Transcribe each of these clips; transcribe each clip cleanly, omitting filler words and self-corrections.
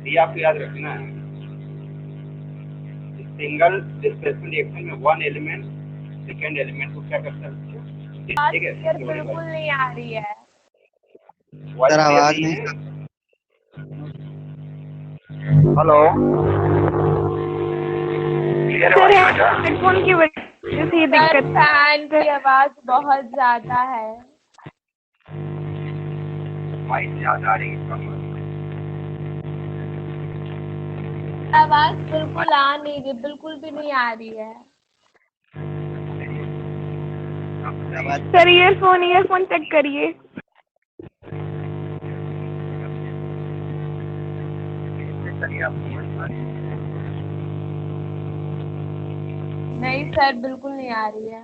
ये आपको याद रखना है। सिंगल डिस्प्लेसमेंट रिएक्शन में वन एलिमेंट सेकेंड एलिमेंट को क्या करता है, ठीक है। बिल्कुल नहीं आ रही है सर, आवाज नहीं। हेलो, सर, हेडफोन की वजह से ये दिक्कत। फैन की आवाज बहुत ज्यादा है। वाइस ज्यादा आ रही है, आवाज बिल्कुल आ नहीं रही, बिल्कुल भी नहीं आ रही है। सर, ईयरफोन चेक करिए। नहीं सर, बिल्कुल नहीं आ रही है।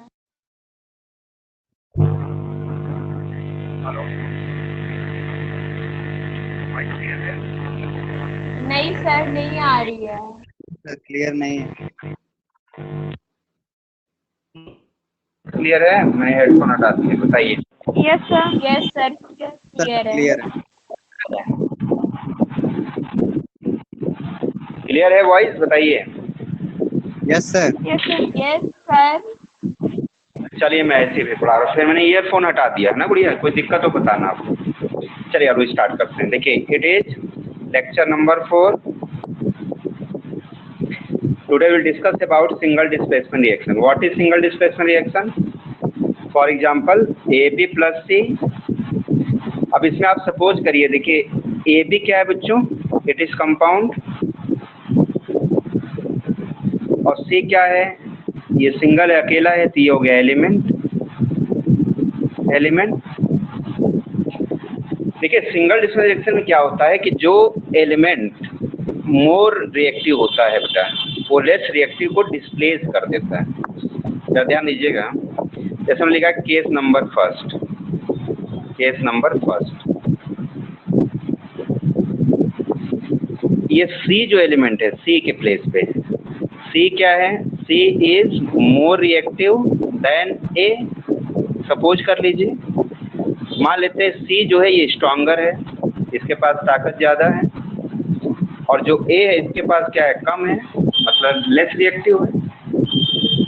नहीं सर, नहीं आ रही है। सर, क्लियर नहीं है। क्लियर है? मैं हेडफोन हटा दिए, बताइए। यस सर, क्लियर है। क्लियर है। क्लियर है वॉइस, बताइए। Yes sir. Yes sir. चलिए मैं ऐसे भी पढ़ा रहा हूँ, फिर मैंने ईयरफोन हटा दिया है ना गुड़िया, कोई दिक्कत हो बताना आपको। चलिए अब स्टार्ट करते हैं। देखिए, it is lecture number 4। Today will discuss about single displacement reaction. What is single displacement reaction? For example AB plus C। अब इसमें आप सपोज करिए, देखिए AB क्या है बच्चों, इट इज कंपाउंड, और C क्या है, ये सिंगल है, अकेला है, तो ये हो गया एलिमेंट। देखिए सिंगल डिस्प्लेसमेंट रिएक्शन में क्या होता है कि जो एलिमेंट मोर रिएक्टिव होता है बेटा, वो लेस रिएक्टिव को डिस्प्लेस कर देता है। जरा ध्यान दीजिएगा, जैसे हमने लिखा है केस नंबर फर्स्ट। ये C जो एलिमेंट है, C के प्लेस पे, C क्या है, C is more reactive then A। Suppose कर लीजिए, मान लेते हैं C जो है ये स्ट्रॉन्गर है, इसके पास ताकत ज़्यादा है, और जो A है इसके पास क्या है, कम है, मतलब लेस रिएक्टिव है।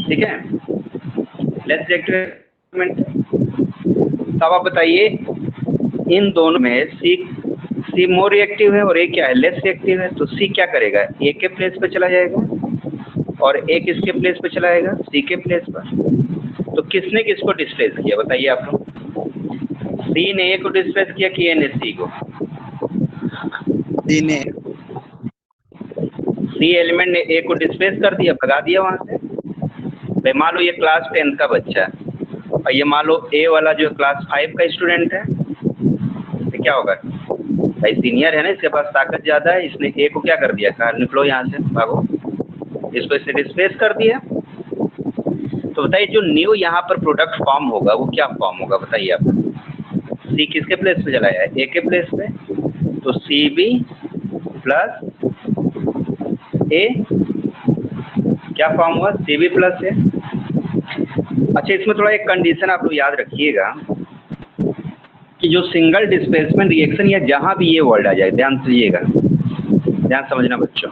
ठीक है, लेस रिएक्टिव। तब आप बताइए, इन दोनों में C मोर रिएक्टिव है और A क्या है, लेस रिएक्टिव है, तो C क्या करेगा, A के प्लेस पे चला जाएगा, और A किसके प्लेस पे चला जाएगा, C के प्लेस पर। तो किसने किसको डिस्प्लेस किया बताइए आप लोग? C ने A को डिस्प्लेस किया कि A ने C को? C ने। C एलिमेंट ने A को डिस्प्लेस कर दिया, भगा दिया वहाँ से। भाई मान लो ये क्लास 10 का बच्चा है, और ये मान लो A वाला जो क्लास 5 का स्टूडेंट है, तो क्या होगा, भाई सीनियर है ना, इसके पास ताकत ज़्यादा है, इसने A को क्या कर दिया, कहा निकलो यहाँ से, भागो, इसको इसने डिस्प्लेस कर दिया। तो बताइए जो न्यू यहाँ पर प्रोडक्ट फॉर्म होगा वो क्या फॉर्म होगा बताइए आप? C किसके प्लेस पे चला है, A के प्लेस पे, तो CB प्लस A क्या फॉर्म हुआ, CB प्लस A। अच्छा, इसमें थोड़ा एक कंडीशन आप लोग याद रखिएगा कि जो सिंगल डिस्प्लेसमेंट रिएक्शन या जहाँ भी ये वर्ड आ जाए, ध्यान दीजिएगा, ध्यान समझना बच्चों,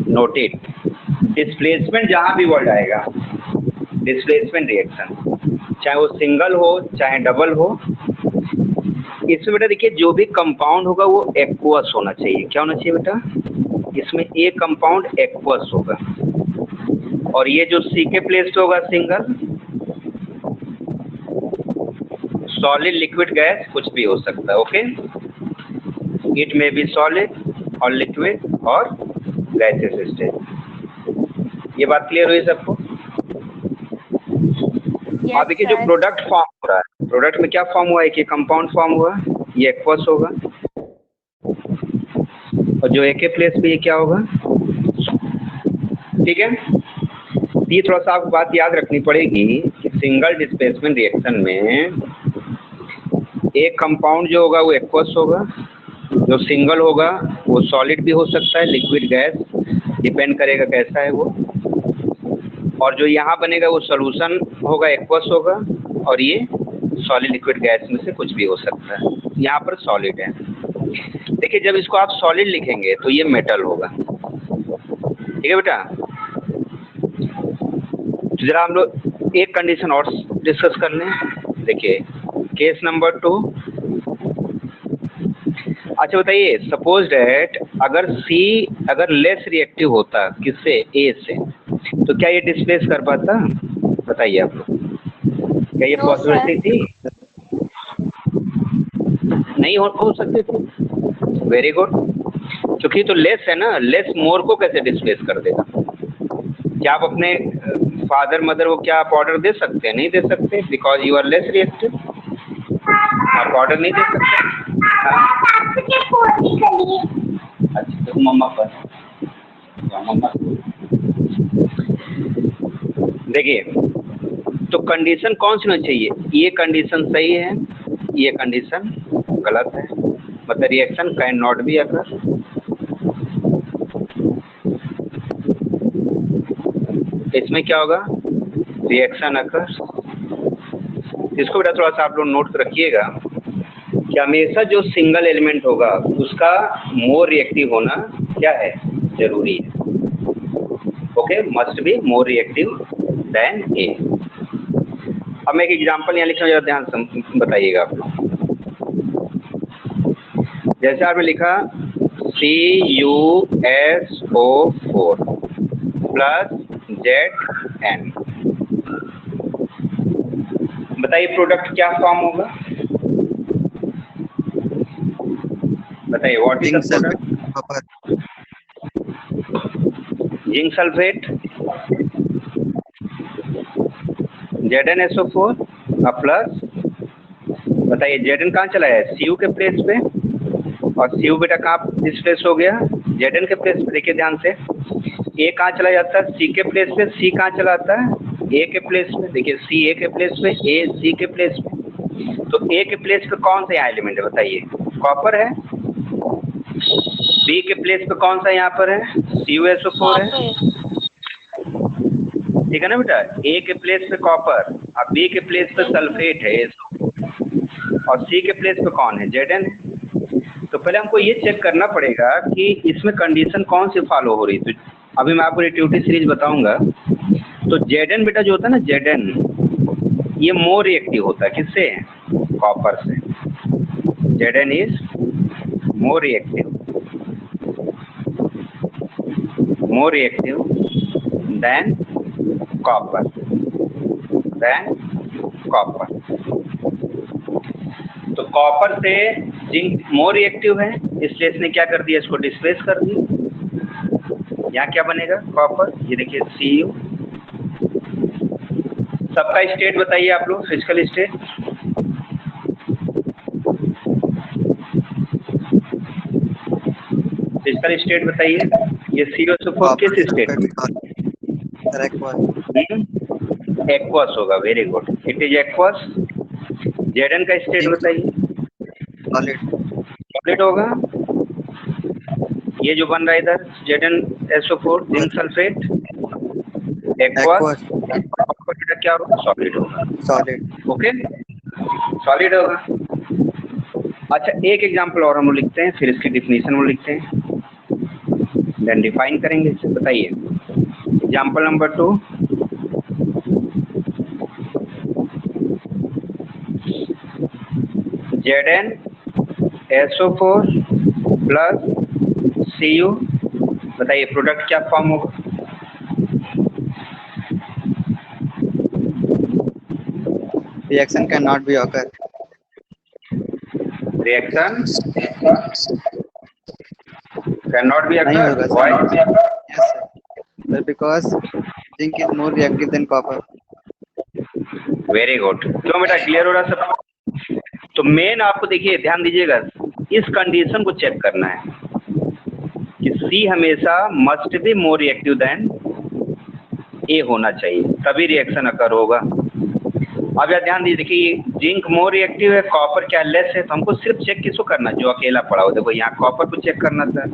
नोट इट। डिस्प्लेसमेंट जहाँ भी वर्ड आएगा, डिस्प्लेसमेंट रिएक्शन, चाहे वो सिंगल हो चाहे डबल हो, इसमें बेटा देखिए जो भी कंपाउंड होगा वो एक्वस होना चाहिए। क्या होना चाहिए बेटा, इसमें A कंपाउंड एक्वस होगा, और ये जो C के प्लेस पे होगा सिंगल, सॉलिड लिक्विड गैस कुछ भी हो सकता है। ओके, इट में बी सॉलिड और लिक्विड और गैसेस स्टेज। ये बात क्लियर हुई सबको? आप देखिए जो प्रोडक्ट फॉर्म हो रहा है, प्रोडक्ट में क्या फॉर्म हुआ है कि कंपाउंड फॉर्म हुआ, ये एक्वस होगा, और जो A के प्लेस पे ये क्या होगा, ठीक है। ये थोड़ा सा आपको बात याद रखनी पड़ेगी कि सिंगल डिस्प्लेसमेंट रिएक्शन में एक कंपाउंड जो होगा वो एक्वस होगा, जो सिंगल होगा वो सॉलिड भी हो सकता है, लिक्विड गैस, डिपेंड करेगा कैसा है वो, और जो यहाँ बनेगा वो सॉल्यूशन होगा, एक्वस होगा, और ये सॉलिड लिक्विड गैस में से कुछ भी हो सकता है। यहाँ पर सॉलिड है, देखिए जब इसको आप सॉलिड लिखेंगे तो ये मेटल होगा, ठीक है बेटा। तो जरा हम लोग एक कंडीशन और डिस्कस कर लें। देखिए केस नंबर 2। अच्छा बताइए, सपोज डैट अगर C अगर लेस रिएक्टिव होता किससे, A से, तो क्या ये डिस्प्लेस कर पाता? बताइए आप लोग, क्या ये No, पॉसिबिलिटी sir. थी? नहीं हो सकती थी। वेरी गुड, क्योंकि तो लेस है ना, लेस मोर को कैसे डिस्प्लेस कर देगा? क्या आप अपने फादर मदर को क्या आप ऑर्डर दे सकते हैं? नहीं दे सकते, because you are less reactive, आप ऑर्डर नहीं दे सकते। हाँ? अच्छा तो मम्मा पर मम्मा, देखिए तो कंडीशन कौन सी होनी चाहिए? ये कंडीशन सही है, ये कंडीशन गलत है, मतलब reaction can not be occur. इसमें क्या होगा? Reaction occur. इसको बेटा थोड़ा सा आप लोग नोट रखिएगा कि हमेशा जो सिंगल एलिमेंट होगा उसका मोर रिएक्टिव होना क्या है, जरूरी है। Okay, must be more reactive than A. अब मैं एक एग्जांपल यहाँ लिख रहा हूँ, जरा ध्यान से बताइएगा आप लोग। जैसे आपने लिखा CuSO4 प्लस Zn, बताइए प्रोडक्ट क्या फॉर्म होगा? बताइए what is the product? Zinc sulphate ZnSO4 plus, बताइए Zn कहाँ चला है? Cu के प्लेस पे, और Cu बेटा कहाँ डिस्प्लेस हो गया? Zn के प्लेस पे। देखिए ध्यान से, A कहाँ चला जाता है? C के प्लेस पे। C कहाँ चला आता है? A के प्लेस पे। देखिए C A के प्लेस पे, A C के प्लेस पे। तो A के प्लेस पे कौन सा यहाँ एलिमेंट है बताइए? कॉपर है। B के प्लेस पे कौन सा यहाँ पर है? CuSO4 है, ठीक है ना बेटा। A के प्लेस पे कॉपर, और B के प्लेस पे सल्फेट है SO, और C के प्लेस पे कौन है? Zn है। तो पहले हमको ये चेक करना पड़ेगा कि इसमें कंडीशन कौन सी फॉलो हो रही है। तो अभी मैं आपको रिएक्टिविटी सीरीज बताऊंगा। तो Zn बेटा जो होता है ना, Zn ये मोर रिएक्टिव होता है किससे? कॉपर से। Zn is more reactive than copper, तो कॉपर से जिंक मोर रिएक्टिव है, इसलिए इसने क्या कर दिया? इसको डिस्प्लेस कर दिया। यहाँ क्या बनेगा? कॉपर। ये देखिए Cu। सबका स्टेट बताइए आप लोग, फिजिकल स्टेट। फिजिकल स्टेट बताइए, ये CuSO4 किस स्टेट में? एक्वस होगा। Very good, it is aqueous. Zn का स्टेट बताइए। सॉलिड होगा। ये जो बन रहा है इधर ZnSO4 जिंक सल्फेट, एक्वस। क्या होगा? सॉलिड होगा। ओके, सॉलिड होगा। अच्छा एक एग्जांपल और हम लोग लिखते हैं, फिर इसकी डिफिनीशन वो लिखते हैं, देन डिफाइन करेंगे इसे। बताइए example number 2। ZnSO4 plus Cu, बताइए प्रोडक्ट क्या फॉर्म होगा? Reaction cannot be occur. Reaction cannot be नहीं occur. होगा Why? sir. Yes sir. Sir, because zinc is more reactive than copper. Very good. क्यों बेटा, क्लियर हो रहा सब? तो मेन आपको देखिए ध्यान दीजिएगा, इस कंडीशन को चेक करना है कि C हमेशा must be more reactive then A होना चाहिए, तभी रिएक्शन अकर होगा। अब यार ध्यान दीजिए, देखिए जिंक मोर रिएक्टिव है, कॉपर क्या लेस है। तो हमको सिर्फ चेक किसको करना, जो अकेला पड़ा हो। देखो यहाँ कॉपर को चेक करना था,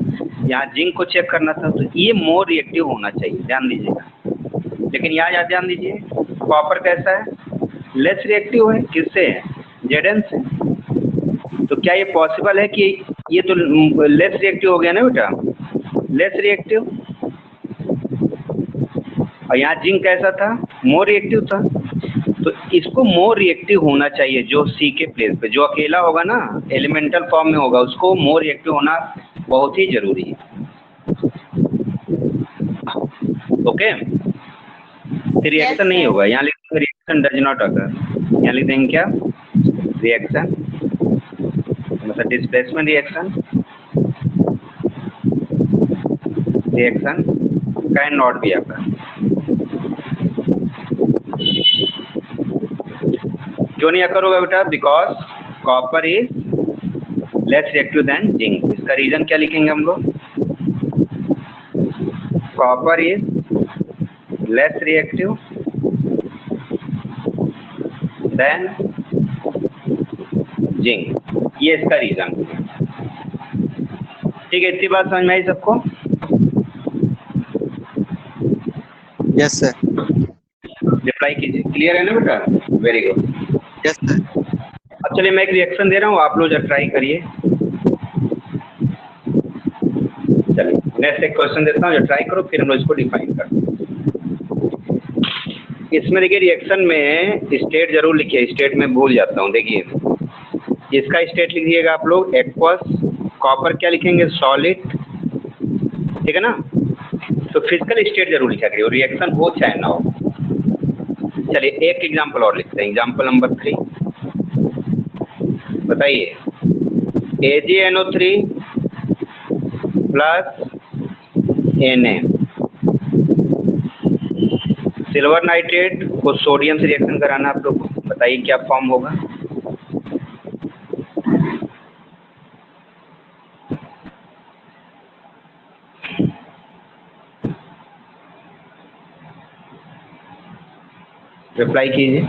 यहाँ जिंक को चेक करना था, तो ये मोर रिएक्टिव होना चाहिए, ध्यान दीजिएगा। लेकिन यहाँ ध्यान दीजिए, कॉपर कैसा है? लेस रिएक्टिव है, किससे है? Zn से। तो क्या ये पॉसिबल है कि ये तो लेस रिएक्टिव हो गया ना बेटा, लेस रिएक्टिव। और यहाँ जिंक कैसा था, मोर रिएक्टिव था। तो इसको मोर रिएक्टिव होना चाहिए जो सी के प्लेस पे, जो अकेला होगा ना एलिमेंटल फॉर्म में होगा, उसको मोर रिएक्टिव होना बहुत ही जरूरी है। ओके, रिएक्शन नहीं होगा, यहाँ लिखेंगे रिएक्शन डज नॉट अकर, यहाँ लिख देंगे क्या, रिएक्शन मतलब displacement reaction, reaction can not be occur. क्यों नहीं अकर होगा बेटा, because copper is less reactive than zinc. इसका रीजन क्या लिखेंगे हम लोग, copper is less reactive than zinc, ये इसका रीजन। ठीक है, इतनी बात समझ में आई सबको? Yes sir. रिप्लाई कीजिए, क्लियर है ना बेटा? Very good. Yes sir. अब चलिए मैं एक रिएक्शन दे रहा हूँ, आप लोग जब ट्राई करिए। चलिए नेक्स्ट एक क्वेश्चन देता हूँ, जो ट्राई करो, फिर हम लोग इसको डिफाइन करते हैं। इसमें देखिए रिएक्शन में स्टेट जरूर लिखिए, स्टेट में भूल जाता हूँ। देखिए इसका स्टेट लिखिएगा आप लोग एक्वस, कॉपर क्या लिखेंगे, सॉलिड, ठीक है ना? तो फिजिकल स्टेट जरूर लिखा करिए, रिएक्शन हो चाहे ना हो। चलिए एक एग्जांपल और लिखते हैं, एग्जांपल नंबर 3 बताइए। AgNO3 plus Na silver nitrate को सोडियम से रिएक्शन कराना आप लोग को, बताइए क्या फॉर्म होगा। रिप्लाई कीजिए।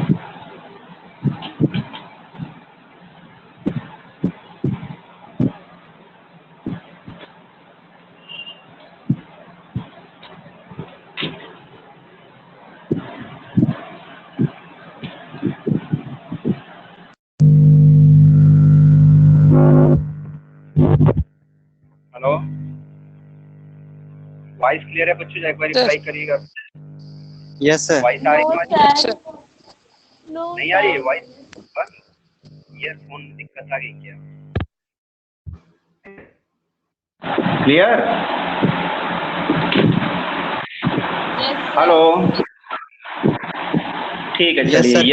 हेलो, वॉइस क्लियर है बच्चों? एक बार रिप्लाई करिएगा। Yes sir. वॉइस आ रही है? नो नहीं आ रही है वॉइस? ईयरफोन दिक्कत आ गई क्या? क्लियर? हेलो, ठीक है चलिए।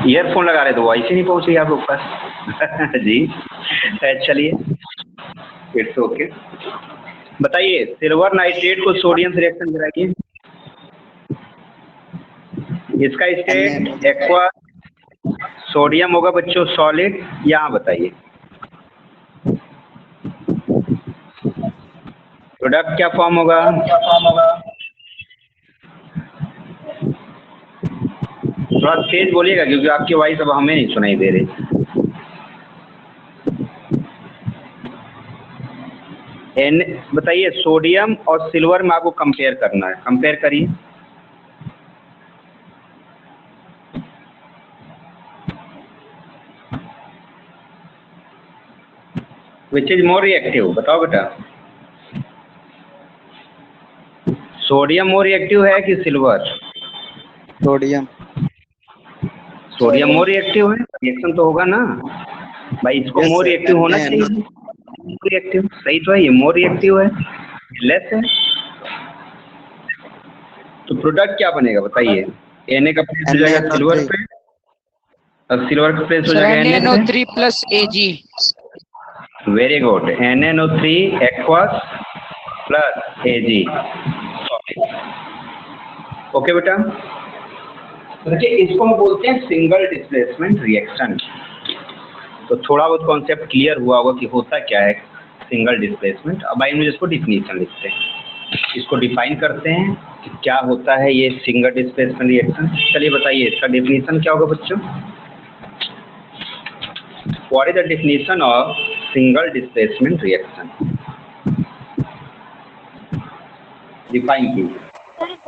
ईयरफोन लगा रहे तो वॉइस ही नहीं पहुंच रही आप लोग पास। जी चलिए, इट्स ओके। बताइए सिल्वर नाइट्रेट को सोडियम से रिएक्शन कराइए। इसका स्टेट एक्वा, सोडियम होगा बच्चों सॉलिड, यहाँ बताइए प्रोडक्ट क्या फॉर्म होगा। थोड़ा तेज बोलिएगा क्योंकि आपकी वॉइस अब हमें नहीं सुनाई दे रही। एन बताइए, सोडियम और सिल्वर में आपको कंपेयर करना है, कंपेयर करिए। विच इज मोर रिएक्टिव, बताओ बेटा। सोडियम मोर रिएक्टिव है कि silver? Sodium. Sodium more reactive है, रिएक्शन तो होगा ना भाई, इसको मोर रिएक्टिव होना चाहिए। मोर रिएक्टिव सही तो है, ये मोर रिएक्टिव है, लेस है। तो प्रोडक्ट क्या बनेगा बताइए। Na का प्लेस हो जाएगा सिल्वर पे और सिल्वर का प्लेस हो जाएगा NaNO3 plus Ag। Very good, NaNO3 aqueous plus Ag। Okay बेटा, तो देखिए इसको हम बोलते हैं सिंगल डिस्प्लेसमेंट रिएक्शन। तो थोड़ा बहुत कॉन्सेप्ट क्लियर हुआ होगा कि होता क्या है सिंगल डिस्प्लेसमेंट। अब आइए मुझे इसको डिफिनीशन लिखते हैं, इसको डिफाइन करते हैं कि क्या होता है ये सिंगल डिस्प्लेसमेंट रिएक्शन। चलिए बताइए इसका डिफिनीशन क्या होगा बच्चों। What is the definition of single displacement reaction? Define कीजिए।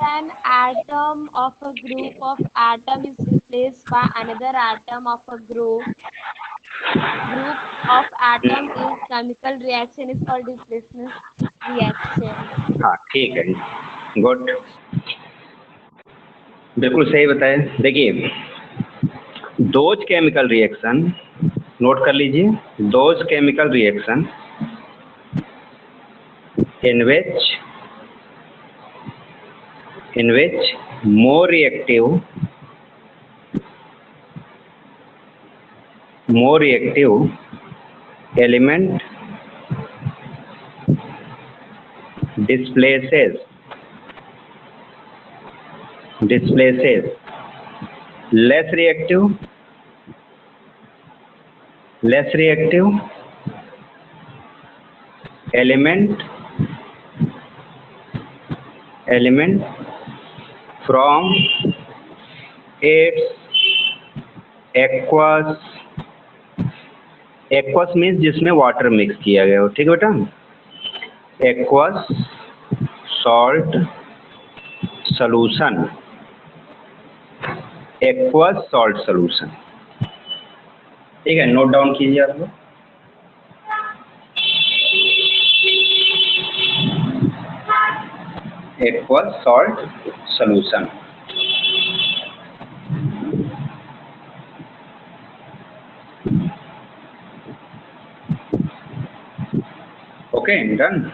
When atom of a group of atom is replaced by another atom of a group group of atom is chemical reaction is called displacement reaction. हाँ ठीक है, good, बिल्कुल सही बताया। देखिए those chemical reaction, note कर लीजिए, those chemical reaction in which more reactive element displaces less reactive element from its aqueous means जिसमें वाटर मिक्स किया गया हो, ठीक है बेटा, aqueous salt solution, ठीक है, नोट डाउन कीजिए आप लोग। aqueous salt solution, okay done.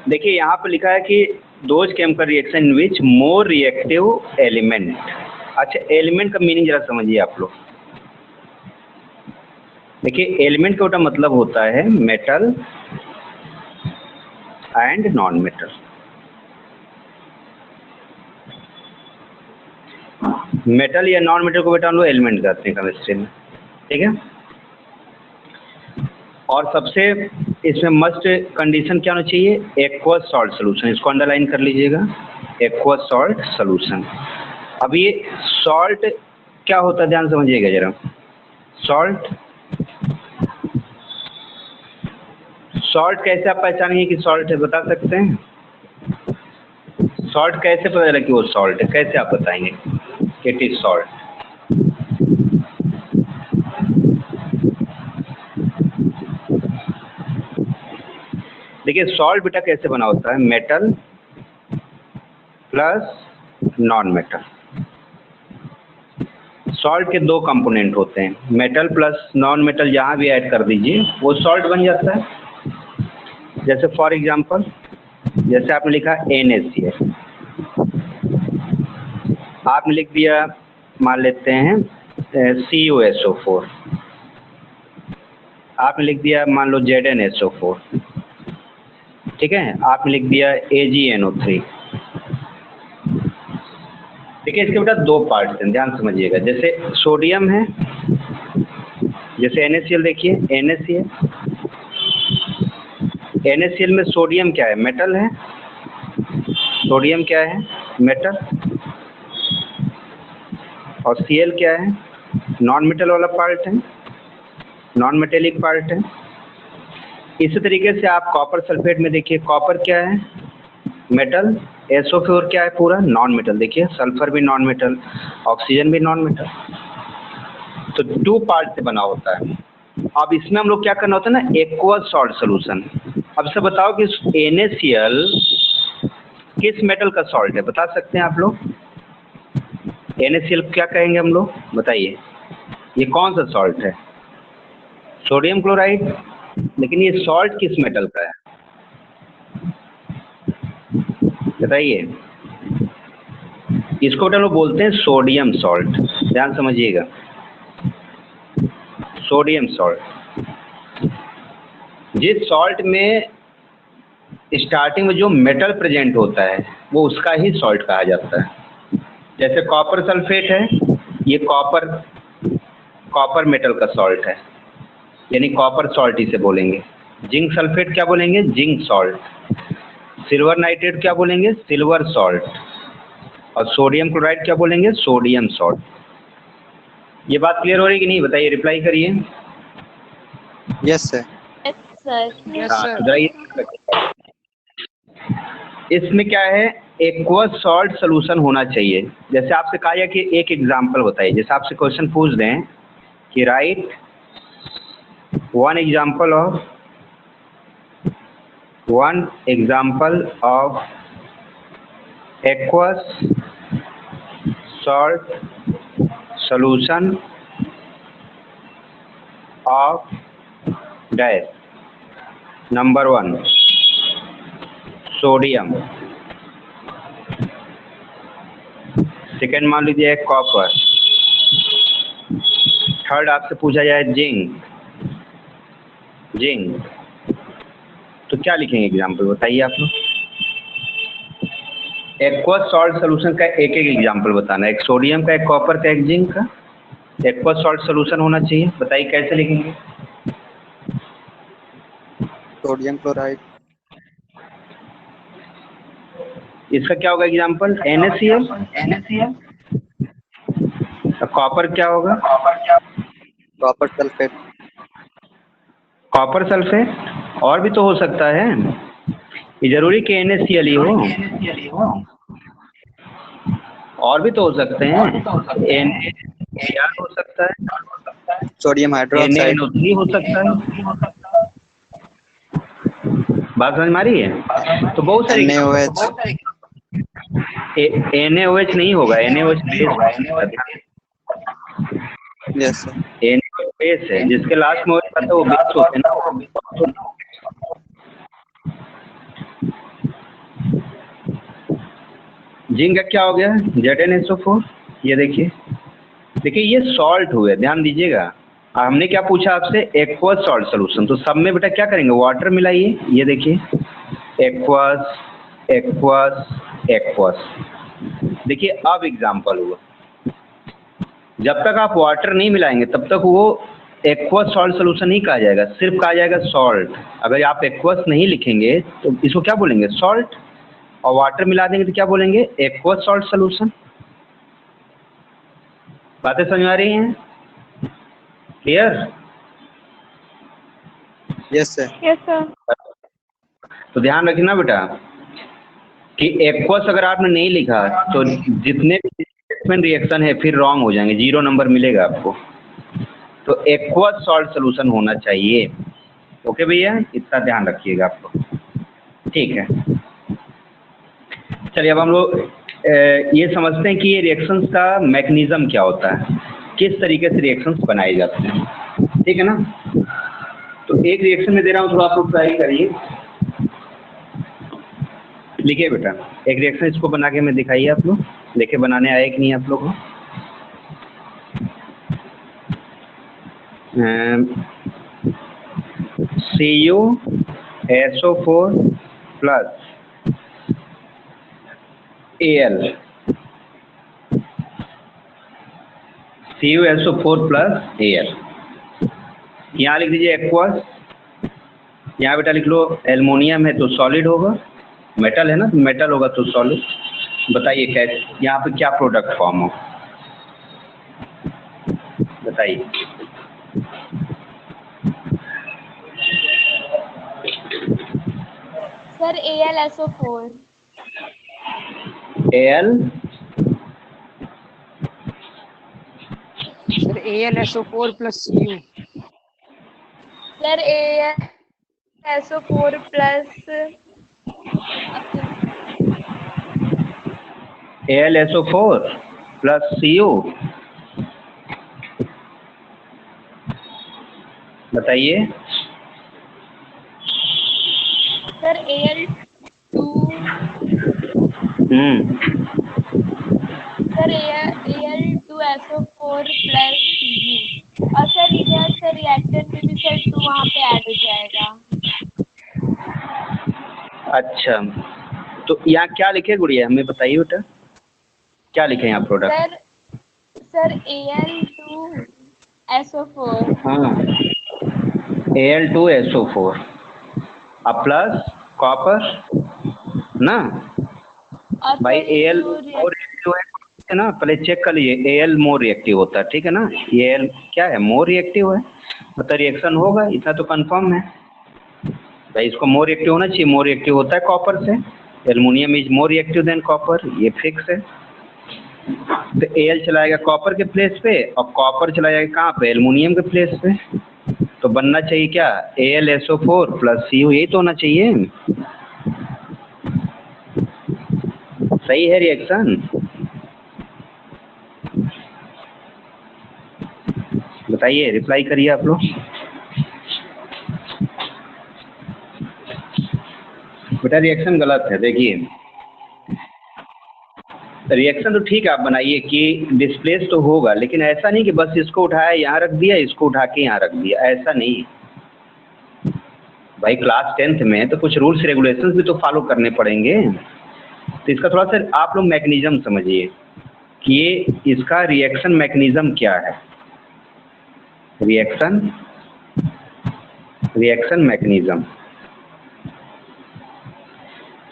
देखिए यहाँ पे लिखा है कि those chemical reaction in which more reactive element. अच्छा, एलिमेंट का मीनिंग जरा समझिए आप लोग। देखिए एलिमेंट का मतलब होता है metal and non metal. Metal या नॉन मेटल को बेटा हम लोग एलिमेंट कहते हैं केमिस्ट्री में, ठीक है। और सबसे इसमें मस्ट कंडीशन क्या होना चाहिए, एक्वस सॉल्ट सोल्यूशन, इसको अंडरलाइन कर लीजिएगा, एक्वस सॉल्ट सोल्यूशन। अब ये सॉल्ट क्या होता है ध्यान समझिएगा जरा। सॉल्ट कैसे आप पहचानेंगे कि सॉल्ट है, बता सकते हैं? सॉल्ट कैसे पता चला कि वो सॉल्ट है, कैसे आप बताएंगे इट इज सॉल्ट? देखिए सॉल्ट बेटा कैसे बना होता है, metal plus non metal. Salt के दो कंपोनेंट होते हैं, मेटल प्लस नॉन मेटल, जहाँ भी ऐड कर दीजिए वो सॉल्ट बन जाता है। जैसे फॉर एग्जांपल, जैसे आपने लिखा NaCl, आपने लिख दिया मान लेते हैं CuSO4, आपने लिख दिया मान लो ZnSO4, ठीक है, आपने लिख दिया AgNO3। देखिए इसके बेटा दो पार्ट्स हैं, ध्यान समझिएगा। जैसे सोडियम है, जैसे NaCl, देखिए NaCl में सोडियम क्या है, मेटल है। सोडियम क्या है, मेटल। और Cl क्या है, नॉन मेटल वाला पार्ट है, नॉन मेटेलिक पार्ट है। इसी तरीके से आप कॉपर सल्फेट में देखिए, कॉपर क्या है, मेटल। SO4 क्या है, पूरा नॉन मेटल। देखिए सल्फर भी नॉन मेटल, ऑक्सीजन भी नॉन मेटल। तो टू पार्ट से बना होता है। अब इसमें हम लोग क्या करना होता है ना, एक्वस सॉल्ट सोल्यूशन। अब से बताओ कि NaCl किस मेटल का सॉल्ट है, बता सकते हैं आप लोग? NaCl क्या कहेंगे हम लोग, बताइए, ये कौन सा सॉल्ट है? Sodium chloride. लेकिन ये सॉल्ट किस मेटल का है, बताइए? इसको बेटा लोग बोलते हैं सोडियम सॉल्ट, ध्यान समझिएगा, सोडियम सॉल्ट। जिस सॉल्ट में स्टार्टिंग में जो मेटल प्रेजेंट होता है वो उसका ही सॉल्ट कहा जाता है। जैसे कॉपर सल्फेट है, ये कॉपर मेटल का सॉल्ट है, यानी कॉपर सॉल्ट इसे बोलेंगे। जिंक सल्फेट क्या बोलेंगे, जिंक सॉल्ट। सिल्वर नाइट्रेट क्या बोलेंगे, सिल्वर सॉल्ट। और सोडियम क्लोराइड क्या बोलेंगे, सोडियम सॉल्ट। ये बात क्लियर हो रही कि नहीं, बताइए, रिप्लाई करिए। Yes sir. इसमें क्या है, एक्वस सॉल्ट सोल्यूशन होना चाहिए। जैसे आपसे कहा जाए कि एक एग्जांपल बताइए, जैसे आपसे क्वेश्चन पूछ दें कि right one example of aqueous salt solution of dash. Number 1 sodium, second मान लीजिए कॉपर, थर्ड आपसे पूछा जाए जिंक। तो क्या लिखेंगे एग्जाम्पल बताइए आप लोग। एक्वस सॉल्ट सोल्यूशन का एक एक एग्जाम्पल बताना, एक सोडियम का, एक कॉपर का, एक जिंक का। एक्वस सॉल्ट सोल्यूशन होना चाहिए, बताइए कैसे लिखेंगे। Sodium chloride. इसका क्या होगा एग्जाम्पल, NaCl। कॉपर क्या होगा, कॉपर सल्फेट। Copper sulphate. और भी तो हो सकता है, ये जरूरी कि NaCl ही हो, और भी तो हो सकते हैं। NaCl हो सकता है, सोडियम हाइड्रोक्साइड। NaNO3 हो सकता है। बात समझ में आ रही है। तो बहुत सारे NaOH। NaOH नहीं होगा, NaOH yes sir. NaOH base है, जिसके लास्ट में OH आता है वो बेस होते हैं ना। जिंक का क्या हो गया, ZnSO4। ये देखिए ये सॉल्ट हुए, ध्यान दीजिएगा। हमने क्या पूछा आपसे, एक्वस सॉल्ट सोल्यूशन। तो सब में बेटा क्या करेंगे, वाटर मिलाइए। ये देखिए एक्वस एक्वस एक्वस। देखिए अब एग्जाम्पल हुआ, जब तक आप वाटर नहीं मिलाएंगे तब तक वो एक्वस सॉल्ट सोल्यूशन नहीं कहा जाएगा, सिर्फ कहा जाएगा सॉल्ट। अगर आप एक्वस नहीं लिखेंगे तो इसको क्या बोलेंगे, सॉल्ट। और वाटर मिला देंगे तो क्या बोलेंगे, एक्वस सॉल्ट सोल्यूशन। बातें समझ आ रही हैं, clear. Yes sir. Yes sir. तो ध्यान रखना बेटा कि एक्वस अगर आपने नहीं लिखा तो जितने भी रिएक्शन है फिर रॉन्ग हो जाएंगे, 0 नंबर मिलेगा आपको। तो एक्वस सॉल्ट सोल्यूशन होना चाहिए। ओके भैया, इतना ध्यान रखिएगा आप लोग, ठीक है। चलिए अब हम लोग ये समझते हैं कि ये रिएक्शंस का मैकेनिज्म क्या होता है, किस तरीके से रिएक्शंस बनाए जाते हैं, ठीक है ना। तो एक रिएक्शन में दे रहा हूँ, थोड़ा आप लोग ट्राई करिए। लिखिए बेटा एक रिएक्शन, इसको बना के मैं दिखाइए आप लोग, देखिए बनाने आए कि नहीं आप लोग को। CuSO4 plus Al, CuSO4 plus Al। यहाँ लिख दीजिए एक्वस, यहाँ बेटा लिख लो एल्युमिनियम है तो सॉलिड होगा, मेटल है ना, मेटल होगा तो सॉलिड। बताइए कैसे, यहाँ पे क्या प्रोडक्ट फॉर्म हो, बताइए। Sir AlSO4। Al sir AlSO4 plus Cu। Sir AlSO4 plus AlSO4 plus Cu, बताइए। Sir Al2। Sir Al2SO4 plus Cu। और सर इधर से रिएक्टेंट में भी सर 2 वहाँ पे ऐड हो जाएगा। अच्छा तो यहाँ क्या लिखे गुड़िया, हमें बताइए बेटा क्या लिखे यहाँ प्रोडक्ट। Sir Al2SO4। हाँ Al2SO4 अब प्लस कॉपर ना भाई। Al मोर रिएक्टिव है ना, पहले चेक कर लीजिए, Al मोर रिएक्टिव होता है, ठीक है ना। ये Al क्या है, मोर रिएक्टिव है, मतलब रिएक्शन होगा, इतना तो कंफर्म है भाई। इसको मोर रिएक्टिव होना चाहिए, मोर रिएक्टिव होता है कॉपर से। Aluminium is more reactive than copper, ये फिक्स है। तो Al चला जाएगा कॉपर के प्लेस पे और कॉपर चला जाएगा कहाँ पे, एल्युमिनियम के प्लेस पे। तो बनना चाहिए क्या, AlSO4 प्लस Cu, यही तो होना चाहिए। सही है रिएक्शन? बताइए, रिप्लाई करिए आप लोग। बेटा रिएक्शन गलत है। देखिए रिएक्शन तो ठीक है आप बनाइए कि डिस्प्लेस तो होगा, लेकिन ऐसा नहीं कि बस इसको उठाया यहाँ रख दिया, इसको उठा के यहाँ रख दिया, ऐसा नहीं। भाई क्लास 10th में तो कुछ रूल्स रेगुलेशंस भी तो फॉलो करने पड़ेंगे। तो इसका थोड़ा सा आप लोग मैकेनिज्म समझिए कि ये इसका रिएक्शन मैकेनिज्म क्या है। रिएक्शन मैकेनिज्म,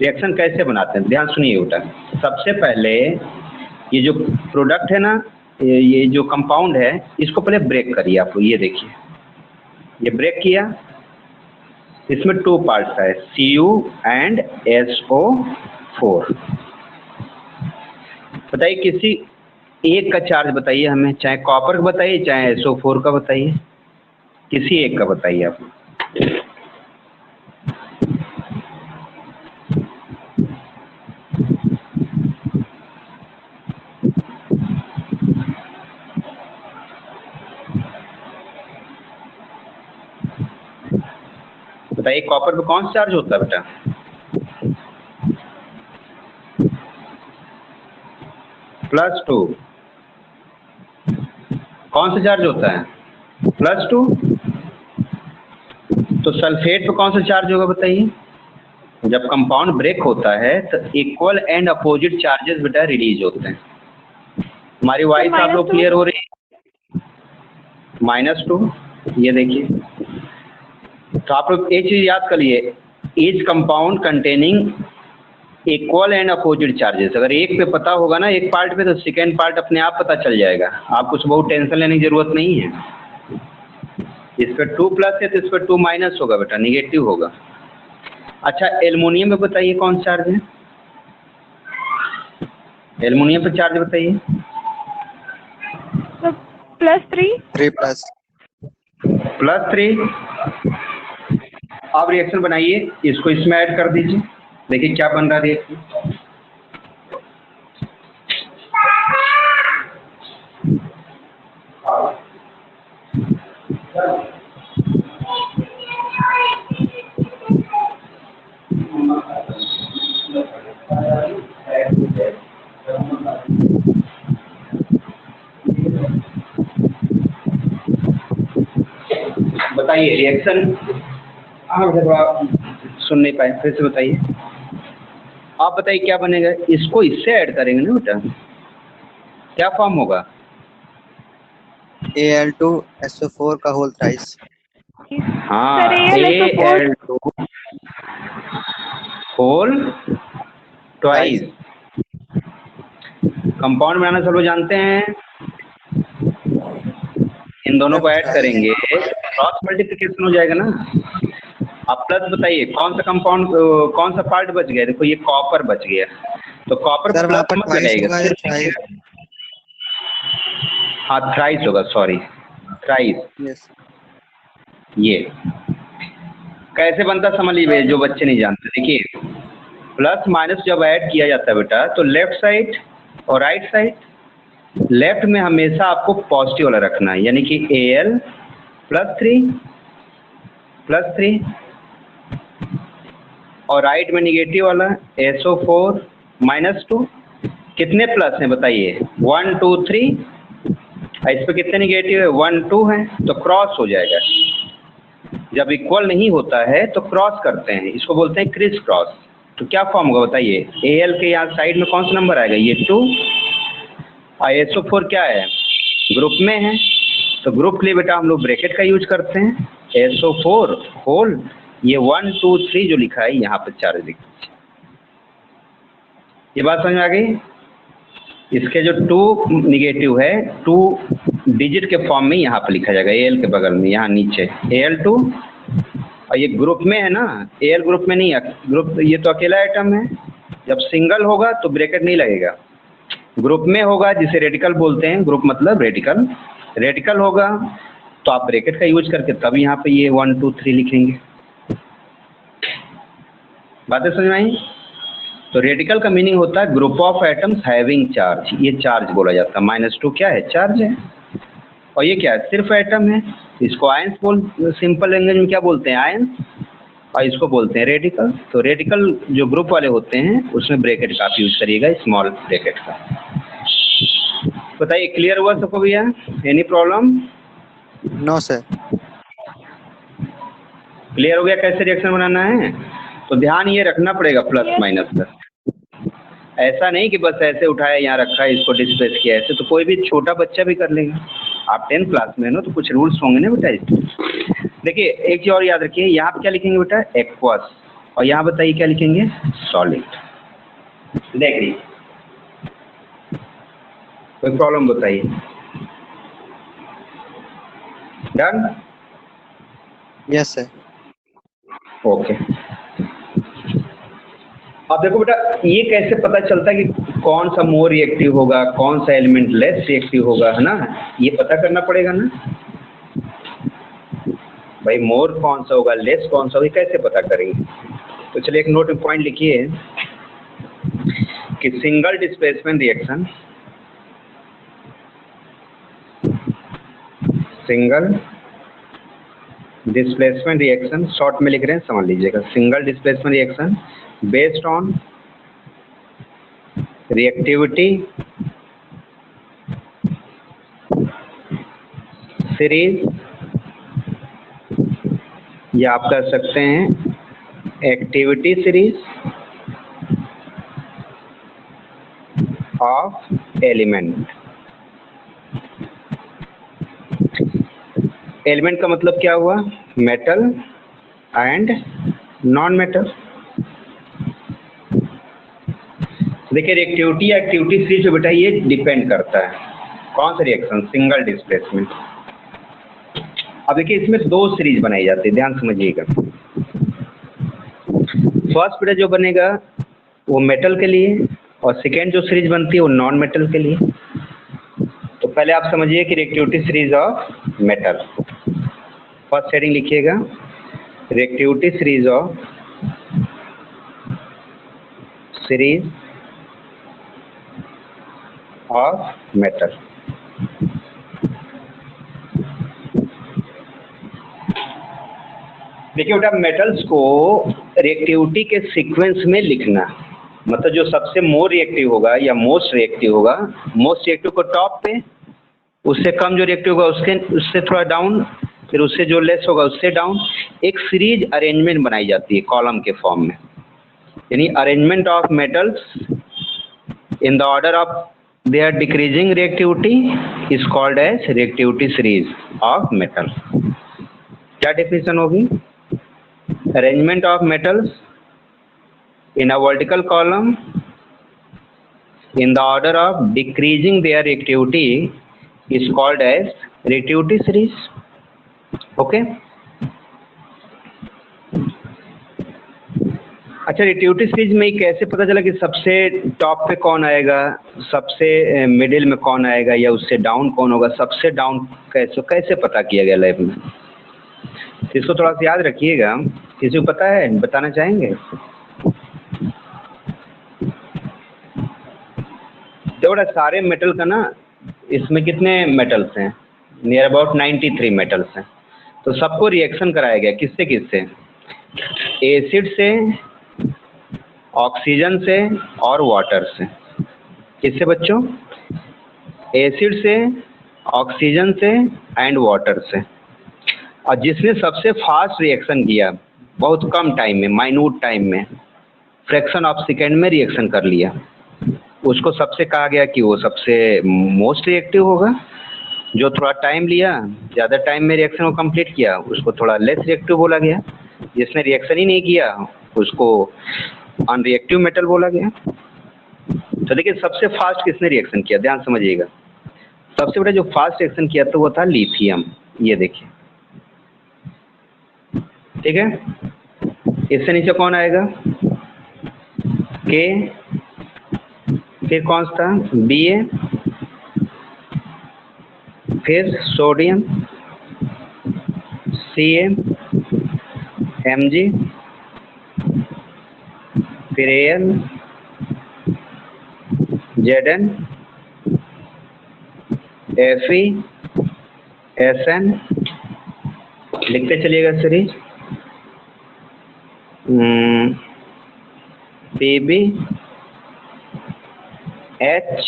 रिएक्शन कैसे बनाते हैं, ध्यान सुनिए बेटा। सबसे पहले ये जो प्रोडक्ट है ना, ये जो कंपाउंड है, इसको पहले ब्रेक करिए आप लोग। ये देखिए, ये ब्रेक किया, इसमें 2 पार्ट्स है, Cu एंड SO4। बताइए किसी एक का चार्ज बताइए हमें, चाहे कॉपर का बताइए चाहे SO4 का बताइए, किसी एक का बताइए आप। बताइए कॉपर पे कौन सा चार्ज होता है बेटा? +2। कौन सा चार्ज होता है? +2। तो सल्फेट पे कौन सा चार्ज होगा बताइए? जब कंपाउंड ब्रेक होता है तो इक्वल एंड अपोजिट चार्जेस बेटा रिलीज होते हैं। हमारी वॉइस आप लोग क्लियर हो रही है? -2। ये देखिए, तो आप लोग एक चीज याद करिए, each compound containing equal and opposite charges. अगर एक पे पता होगा ना, एक पार्ट पे, तो सेकेंड पार्ट अपने आप पता चल जाएगा। आप कुछ बहुत टेंशन लेने की जरूरत नहीं है। इस पर 2+ है तो इस पर 2- होगा बेटा, निगेटिव होगा। अच्छा एल्युमिनियम में बताइए कौन चार्ज है? एल्युमिनियम पे चार्ज बताइए। तो +3। 3+। +3। अब रिएक्शन बनाइए, इसको इसमें ऐड कर दीजिए, देखिए क्या बन रहा है रिएक्शन। बताइए रिएक्शन। हाँ बेटा थोड़ा सुन नहीं पाए, फिर से बताइए। आप बताइए क्या बनेगा? इसको इससे ऐड करेंगे ना बेटा, क्या फॉर्म होगा? Al2SO4 का होल थ्राइस। हाँ, Al2 होल ट्वाइस। कंपाउंड बनाना सब लोग जानते हैं। इन दोनों को ऐड करेंगे, क्रॉस मल्टीप्लिकेशन हो जाएगा ना। अब प्लस बताइए कौन सा कंपाउंड, कौन सा पार्ट बच गया? देखो ये कॉपर बच गया, तो कॉपर सर वहाँ पर मत लगाइएगा। हाँ थ्राइस होगा, सॉरी थ्राइस। यस। ये कैसे बनता समझ लीजिए, जो बच्चे नहीं जानते। देखिए +- जब ऐड किया जाता है बेटा, तो लेफ्ट साइड और राइट साइड, लेफ्ट में हमेशा आपको पॉजिटिव वाला रखना है, यानी कि Al +3 और राइट में निगेटिव वाला SO4 -2। कितने प्लस हैं बताइए? 1 2 3। इस पर कितने निगेटिव है? 1 2 है, तो क्रॉस हो जाएगा। जब इक्वल नहीं होता है तो क्रॉस करते हैं, इसको बोलते हैं क्रिस क्रॉस। तो क्या फॉर्म होगा बताइए? Al के यहाँ साइड में कौन सा नंबर आएगा? ये 2। और SO4 क्या है? ग्रुप में है, तो ग्रुप के लिए बेटा हम लोग ब्रैकेट का यूज करते हैं। SO4 होल, ये 1 2 3 जो लिखा है यहाँ पर चार्ज लिख दीजिए। ये बात समझ में आ गई? इसके जो 2 निगेटिव है, 2 डिजिट के फॉर्म में यहाँ पर लिखा जाएगा, Al के बगल में यहाँ नीचे Al2। और ये ग्रुप में है ना, Al ग्रुप में नहीं है, ग्रुप ये तो अकेला आइटम है। जब सिंगल होगा तो ब्रैकेट नहीं लगेगा, ग्रुप में होगा जिसे रेडिकल बोलते हैं, ग्रुप मतलब रेडिकल, रेडिकल होगा तो आप ब्रैकेट का यूज करके तब यहाँ पे ये 1 2 3 लिखेंगे। बातें समझ में आई? तो रेडिकल का मीनिंग होता है group of atoms having charge, ये चार्ज बोला जाता है। -2 क्या है? चार्ज है। और ये क्या है? सिर्फ एटम है। इसको आयंस बोल, सिंपल लैंग्वेज में क्या बोलते हैं? आयंस। और इसको बोलते हैं रेडिकल। तो रेडिकल जो ग्रुप वाले होते हैं उसमें ब्रैकेट का आप यूज करिएगा, स्मॉल ब्रैकेट का। बताइए क्लियर हुआ सबको भैया? Any problem? No sir. Clear हो गया कैसे रिएक्शन बनाना है? तो ध्यान ये रखना पड़ेगा प्लस माइनस का। ऐसा नहीं कि बस ऐसे उठाया यहाँ रखा है इसको डिस्प्लेस किया, ऐसे तो कोई भी छोटा बच्चा भी कर लेगा। आप 10th क्लास में हो तो कुछ रूल्स होंगे ना बेटा इसके। देखिए एक चीज और याद रखिए, यहाँ पे क्या लिखेंगे बेटा? एक्वस। और यहाँ बताइए क्या लिखेंगे? सॉलिड। देख लीजिए, कोई प्रॉब्लम बताइए? डन? Yes sir. ओके। अब देखो बेटा ये कैसे पता चलता है कि कौन सा मोर रिएक्टिव होगा, कौन सा एलिमेंट लेस रिएक्टिव होगा, है ना? ये पता करना पड़ेगा ना भाई, मोर कौन सा होगा, लेस कौन सा होगा, कैसे पता करेंगे? तो चलिए एक नोट में पॉइंट लिखिए कि single displacement reaction, single displacement reaction, short में लिख रहे हैं समझ लीजिएगा। Single displacement reaction based on reactivity series, या आप कह सकते हैं activity series of element. Element का मतलब क्या हुआ? Metal and non metal. देखिए रिएक्टिविटी या एक्टिविटी सीरीज जो बेटा ये डिपेंड करता है कौन सा रिएक्शन? Single displacement. अब देखिए इसमें 2 सीरीज बनाई जाती है, ध्यान समझिएगा। फर्स्ट बेटा जो बनेगा वो मेटल के लिए, और सेकेंड जो सीरीज बनती है वो नॉन मेटल के लिए। तो पहले आप समझिए कि reactivity series of metal. First heading लिखिएगा, रिएक्टिविटी सीरीज ऑफ मेटल। देखिए बेटा मेटल्स को रिएक्टिविटी के सीक्वेंस में लिखना, मतलब जो सबसे मोर रिएक्टिव होगा या मोस्ट रिएक्टिव होगा, मोस्ट रिएक्टिव को टॉप पे, उससे कम जो रिएक्टिव होगा उससे थोड़ा डाउन, फिर उससे जो लेस होगा उससे डाउन। एक सीरीज अरेंजमेंट बनाई जाती है कॉलम के फॉर्म में, यानी arrangement of metals in the order of their decreasing reactivity is called as reactivity series of metal। क्या डेफिनेशन होगी? Arrangement of metals in a vertical column in the order of decreasing their reactivity is called as reactivity series। okay। अच्छा reactivity series में कैसे पता चला कि सबसे top पे कौन आएगा, सबसे मिडिल में कौन आएगा, या उससे डाउन कौन होगा? सबसे डाउन कैसे पता किया गया लैब में? इसको थोड़ा सा याद रखिएगा। किसी को पता है, बताना चाहेंगे? तो बड़ा सारे मेटल का ना, इसमें कितने मेटल्स हैं? नियर अबाउट 93 मेटल्स हैं। तो सबको रिएक्शन कराया गया, किससे किससे? एसिड से, ऑक्सीजन से और वाटर से। किससे बच्चों? एसिड से, ऑक्सीजन से एंड वाटर से। और जिसने सबसे फास्ट रिएक्शन किया, बहुत कम टाइम में, माइन्यूट टाइम में, फ्रैक्शन ऑफ सेकेंड में रिएक्शन कर लिया, उसको सबसे कहा गया कि वो सबसे मोस्ट रिएक्टिव होगा। जो थोड़ा टाइम लिया, ज़्यादा टाइम में रिएक्शन को कंप्लीट किया, उसको थोड़ा लेस रिएक्टिव बोला गया। जिसने रिएक्शन ही नहीं किया उसको अनरिएक्टिव मेटल बोला गया। तो देखिए सबसे फास्ट किसने रिएक्शन किया, ध्यान समझिएगा। सबसे बड़ा जो फास्ट रिएक्शन किया तो वो था लिथियम। ये देखिए, ठीक है। इससे नीचे कौन आएगा? के फिर कौन सा था, Ba, फिर सोडियम, Ca, Mg, फिर Al, Zn, Fe, Sn, लिखते चलिएगा सीरीज, Pb, H,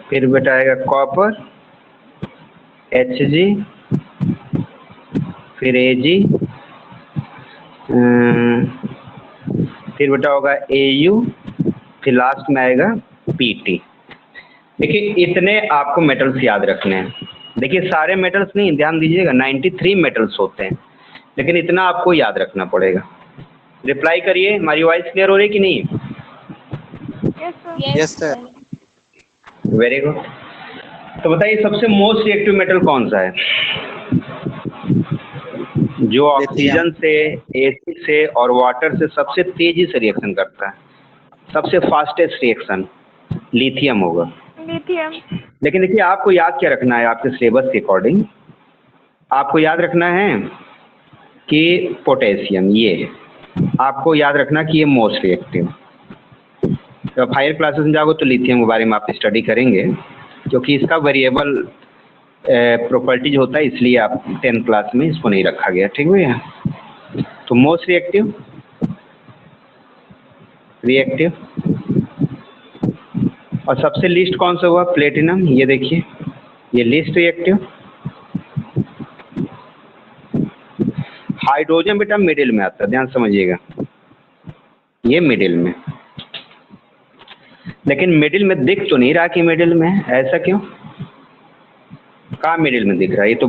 फिर बेटा आएगा कॉपर, Hg, फिर Ag, फिर बेटा होगा Au, फिर लास्ट में आएगा Pt। देखिए इतने आपको मेटल्स याद रखने हैं। देखिए सारे मेटल्स नहीं, ध्यान दीजिएगा 93 मेटल्स होते हैं, लेकिन इतना आपको याद रखना पड़ेगा। रिप्लाई करिए, हमारी वॉइस क्लियर हो रही है कि नहीं? Yes sir. Very good. तो बताइए सबसे मोस्ट रिएक्टिव मेटल कौन सा है, जो ऑक्सीजन से, एसिड से और वाटर से सबसे तेजी से रिएक्शन करता है, सबसे फास्टेस्ट रिएक्शन? लिथियम होगा। लिथियम। लेकिन देखिए आपको याद क्या रखना है, आपके सिलेबस के अकॉर्डिंग आपको याद रखना है कि पोटेशियम, ये आपको याद रखना कि ये मोस्ट रिएक्टिव। जब हायर क्लासेस में जाओगे तो लिथियम के बारे में आप स्टडी करेंगे, क्योंकि इसका वेरिएबल प्रॉपर्टीज होता है, इसलिए आप 10th क्लास में इसको नहीं रखा गया। ठीक है, तो मोस्ट रिएक्टिव, रिएक्टिव, और सबसे लीस्ट कौन सा हुआ? प्लेटिनम। ये देखिए ये लीस्ट रिएक्टिव। हाइड्रोजन बेटा मिडिल में आता है, ध्यान समझिएगा, ये मिडिल में, लेकिन मिडिल में दिख तो नहीं रहा कि मिडिल में, ऐसा क्यों? कहाँ मिडिल में दिख रहा है? ये तो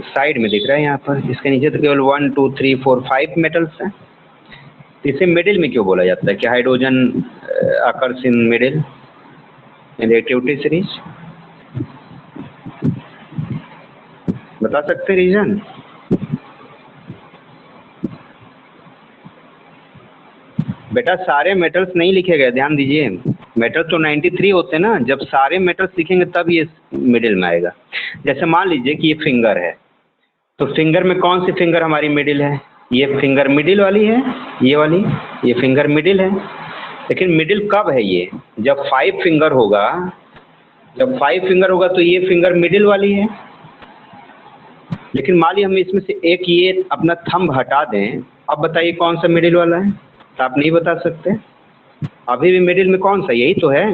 साइड में दिख रहा है यहाँ पर, इसके नीचे तो केवल 1 2 3 4 5 मेटल्स हैं। इसे मिडिल में क्यों बोला जाता है कि hydrogen occurs in middle in reactivity series? बता सकते रीजन? बेटा सारे मेटल्स नहीं लिखे गए, ध्यान दीजिए, मेटल्स तो 93 होते हैं ना, जब सारे मेटल्स लिखेंगे तब ये मिडिल में आएगा। जैसे मान लीजिए कि ये फिंगर है, तो फिंगर में कौन सी फिंगर हमारी मिडिल है? ये फिंगर मिडिल वाली है, ये वाली, ये फिंगर मिडिल है। लेकिन मिडिल कब है ये? जब 5 फिंगर होगा, जब 5 फिंगर होगा तो ये फिंगर मिडिल वाली है। लेकिन मान लीजिए हम इसमें से एक ये अपना थंब हटा दें, अब बताइए कौन सा मिडिल वाला है? तो आप नहीं बता सकते। अभी भी मिडिल में कौन सा? यही तो है,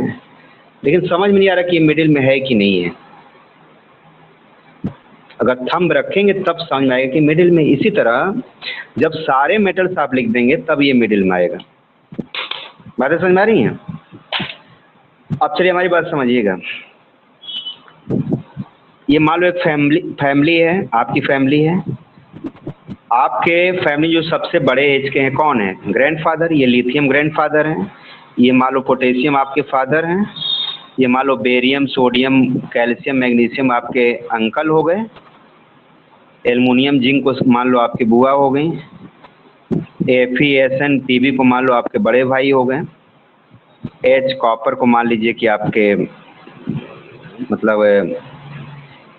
लेकिन समझ में नहीं आ रहा कि ये मिडिल में है कि नहीं है। अगर थंब रखेंगे तब समझ में आएगा कि मिडिल में। इसी तरह जब सारे मेटल्स आप लिख देंगे तब ये मिडिल में आएगा। बातें समझ में आ रही हैं? अब चलिए हमारी बात समझिएगा। ये मान लो एक फैमिली है, आपकी फैमिली है। आपके फैमिली जो सबसे बड़े एज के हैं कौन है? ग्रैंडफादर। ये लिथियम ग्रैंडफादर हैं। ये मान लो पोटेशियम आपके फादर हैं। ये मान लो बेरियम, सोडियम, कैल्शियम, मैग्नीशियम आपके अंकल हो गए। एल्युमिनियम, जिंक को मान लो आपकी बुआ हो गई। Fe, Sn, Pb को मान लो आपके बड़े भाई हो गए। H, कॉपर को मान लीजिए कि आपके मतलब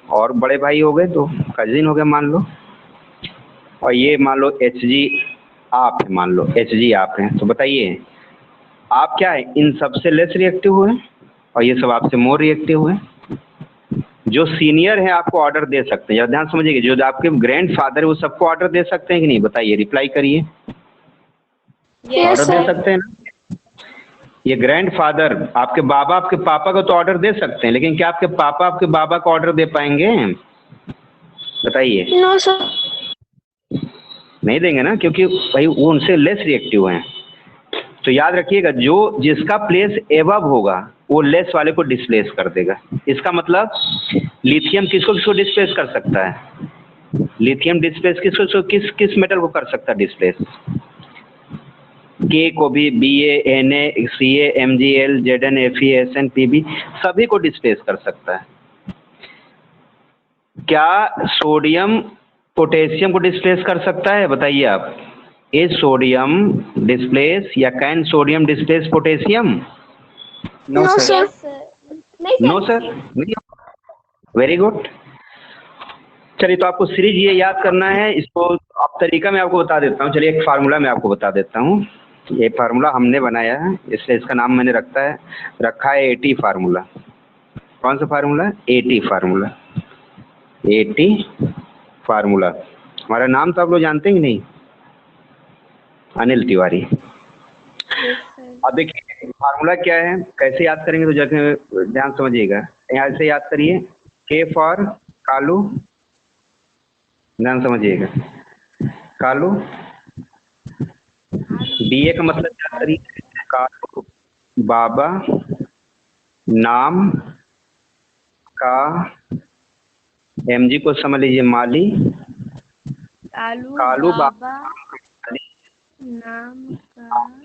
और बड़े भाई हो गए, तो कजिन हो गए मान लो। और ये मान लो Hg आप है, मान लो Hg आप हैं। तो बताइए आप क्या है? इन सबसे लेस रिएक्टिव हुए और ये सब आपसे मोर रिएक्टिव हुए। जो सीनियर है आपको ऑर्डर दे सकते हैं, ध्यान समझिएगा, जो आपके ग्रैंडफादर है वो सबको ऑर्डर दे सकते हैं कि नहीं? बताइए, रिप्लाई करिए। ऑर्डर दे सकते हैं ना? ये ग्रैंडफादर आपके बाबा आपके पापा को तो ऑर्डर दे सकते हैं, लेकिन क्या आपके पापा आपके बाबा को ऑर्डर दे पाएंगे? बताइए। No sir. नहीं देंगे ना, क्योंकि भाई वो उनसे लेस रिएक्टिव हैं। तो याद रखिएगा, जो जिसका प्लेस एबव होगा वो लेस वाले को डिस्प्लेस कर देगा। इसका मतलब लिथियम किसको किसको डिस्प्लेस कर सकता है? लिथियम डिस्प्लेस किसको किस मेटल को कर सकता है डिस्प्लेस? के को भी, Ba, Na, Ca, Mgl, Zn, Fe, Sn, Pb सभी को डिस्प्लेस कर सकता है। क्या सोडियम पोटेशियम को डिस्प्लेस कर सकता है? बताइए आप। इज सोडियम डिस्प्लेस या can sodium displace potassium? No, sir. No sir, very good. चलिए, तो आपको सीरीज ये याद करना है, इसको अब तरीका मैं आपको बता देता हूँ। चलिए, एक फार्मूला मैं आपको बता देता हूँ। ये फार्मूला हमने बनाया है, इसलिए इसका नाम मैंने रखा है एटी फार्मूला। कौन सा formula? Eighty formula. Eighty formula. हमारा नाम तो आप लोग जानते हैं कि नहीं? अनिल तिवारी। अब देखिए फार्मूला क्या है, कैसे याद करेंगे तो जगह ध्यान समझिएगा। यहाँ से याद करिए, के फॉर कालू, ध्यान समझिएगा, कालू। बीए का मतलब क्या करिए, कालू बाबा नाम का, एमजी को समझ लीजिए माली, कालू बाबा नाम का,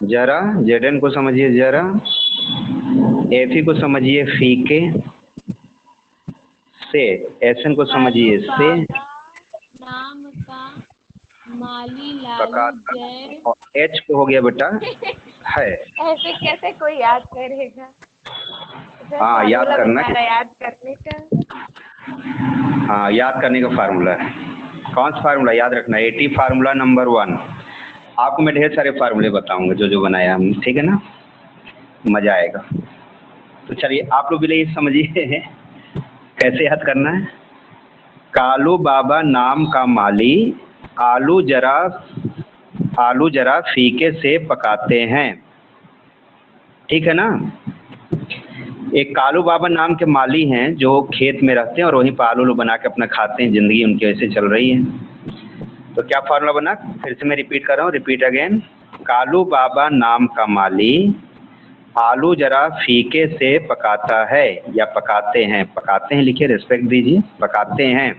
जरा, जेडन को समझिए जरा, एफी को समझिए फीके, से, एसएन को समझिए से, नाम का, माली लालू जय, और एच को हो गया बेटा है। ऐसे कैसे कोई याद करेगा? हाँ, याद करना है। याद करने का, हाँ, याद करने का फार्मूला है। कौन सा फार्मूला याद रखना है? Eighty formula number 1। आपको मैं ढेर सारे फार्मूले बताऊंगा जो जो बनाया हमने, ठीक है ना? मजा आएगा। तो चलिए, आप लोग भी ये समझिए कैसे याद करना है। कालू बाबा नाम का माली, आलू जरा फीके से पकाते हैं, ठीक है ना? एक कालू बाबा नाम के माली हैं जो खेत में रहते हैं और वहीं पर आलू बना के अपना खाते हैं, जिंदगी उनकी ऐसे चल रही है। तो क्या फार्मूला बना, फिर से मैं रिपीट कर रहा हूँ, रिपीट अगेन। कालू बाबा नाम का माली आलू जरा फीके से पकाता है, या पकाते हैं लिखिए, रिस्पेक्ट दीजिए, पकाते हैं।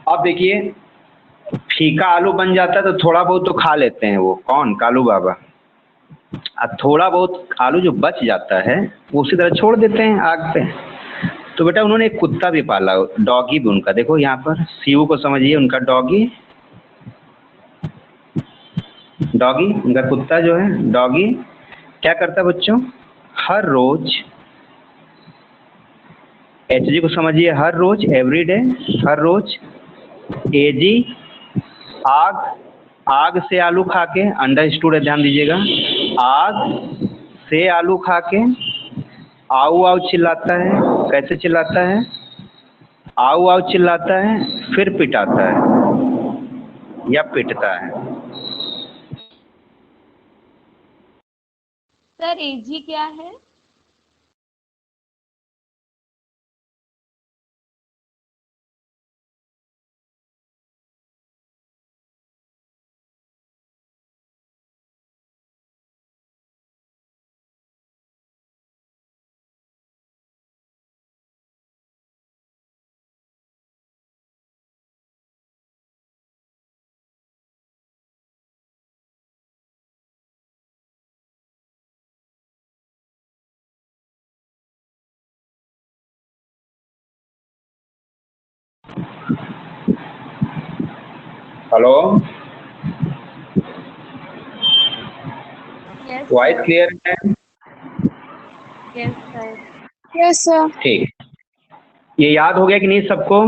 अब देखिए, फीका आलू बन जाता है तो थोड़ा बहुत तो खा लेते हैं वो, कौन? कालू बाबा। अब थोड़ा बहुत आलू जो बच जाता है वो उसी तरह छोड़ देते हैं आग पे। तो बेटा उन्होंने एक कुत्ता भी पाला, डॉगी भी उनका, देखो यहाँ पर सीयू को समझिए, उनका डॉगी, उनका कुत्ता जो है डॉगी क्या करता है बच्चों? हर रोज, एचजी को समझिए, हर रोज, एवरीडे, हर रोज, एजी आग से आलू खा के, अंडरस्टूड है, ध्यान दीजिएगा, आग से आलू खा के आऊ आऊ चिल्लाता है। कैसे चिल्लाता है? आऊ आऊ चिल्लाता है, फिर पिटाता है या पिटता है। सर एजी क्या है? हेलो, यस वॉइस क्लियर है? Yes sir. ठीक, ये याद हो गया कि नहीं सबको?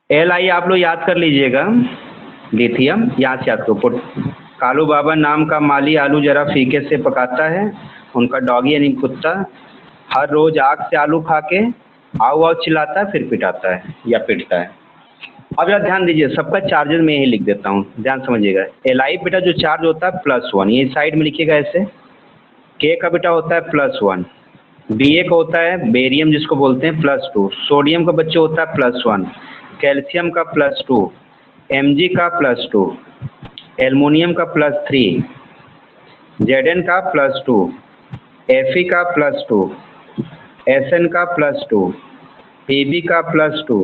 LI आप लोग याद कर लीजिएगा, लिथियम यहाँ से याद करो। कालू बाबा नाम का माली आलू जरा फीके से पकाता है, उनका डॉगी यानी कुत्ता हर रोज आग से आलू खा के आऊ आऊ चिल्लाता है, फिर पिटाता है या पिटता है। अब यार ध्यान दीजिए, सबका चार्जेस में यही लिख देता हूँ, ध्यान समझिएगा। LI बेटा जो चार्ज होता है +1, ये साइड में लिखिएगा ऐसे। K का बेटा होता है +1, BA का होता है बेरियम जिसको बोलते हैं +2, सोडियम का बच्चे होता है +1, कैल्शियम का +2, Mg का +2, एल्युमिनियम का +3, Zn का +2, Fe का +2, Sn का +2, Pb का +2,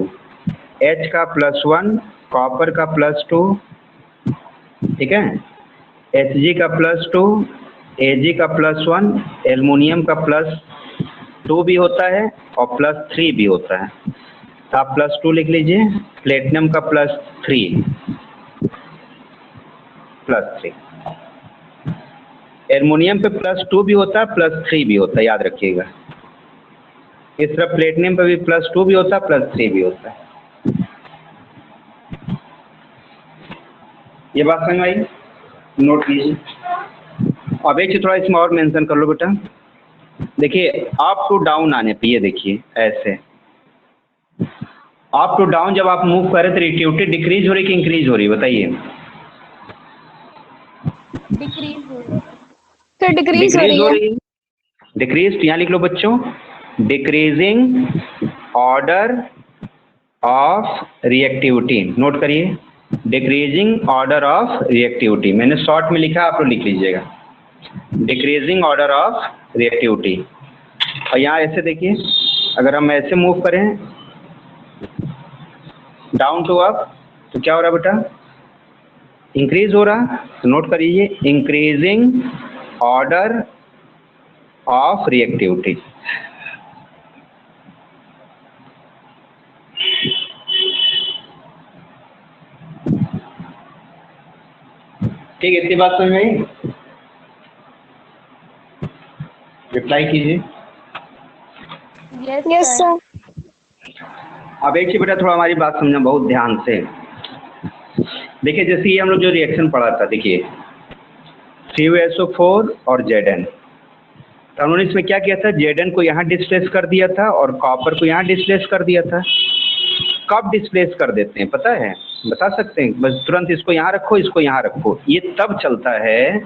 H का +1, कॉपर का +2, ठीक है, Hg का +2, Ag का +1, एल्युमिनियम का +2 भी होता है और +3 भी होता है। तो आप +2 लिख लीजिए, प्लेटिनम का +3, एल्युमिनियम पे +2 भी होता है, +3 भी होता है, याद रखिएगा। इस तरफ प्लेटिनियम पे भी +2 भी होता है, +3 भी होता है। ये बात समझ में आई? नोट कीजिए। अब एक चीज थोड़ा इसमें और मेंशन कर लो बेटा। देखिए अप टू डाउन आने पे, ये देखिए ऐसे अप टू डाउन जब आप मूव करें तो रिएक्टिविटी डिक्रीज हो रही कि इंक्रीज हो रही, बताइए। डिक्रीज हो रही है। तो डिक्रीज हो रही है। डिक्रीज, यहाँ लिख लो बच्चों, decreasing order of reactivity. Note करिए, डिक्रीजिंग ऑर्डर ऑफ रिएक्टिविटी। मैंने शॉर्ट में लिखा, आप लोग लिख लीजिएगा, डिक्रीजिंग ऑर्डर ऑफ रिएक्टिविटी। और यहाँ ऐसे देखिए, अगर हम ऐसे मूव करें डाउन टू अप तो क्या हो रहा है बेटा? इंक्रीज हो रहा। तो नोट करिए, इंक्रीजिंग ऑर्डर ऑफ रिएक्टिविटी। ठीक है, इतनी बात समझ में आई? रिप्लाई कीजिए। Yes sir. अब एक चीज बेटा, थोड़ा हमारी बात समझना बहुत ध्यान से। देखिए जैसे ये हम लोग जो रिएक्शन पढ़ा था, देखिए CuSO4 और Zn, तो हमने इसमें क्या किया था? Zn को यहाँ डिस्प्लेस कर दिया था और कॉपर को यहाँ डिस्प्लेस कर दिया था। कब डिस्प्लेस कर देते हैं पता है? बता सकते हैं? बस तुरंत इसको यहाँ रखो, इसको यहाँ रखो। ये तब चलता है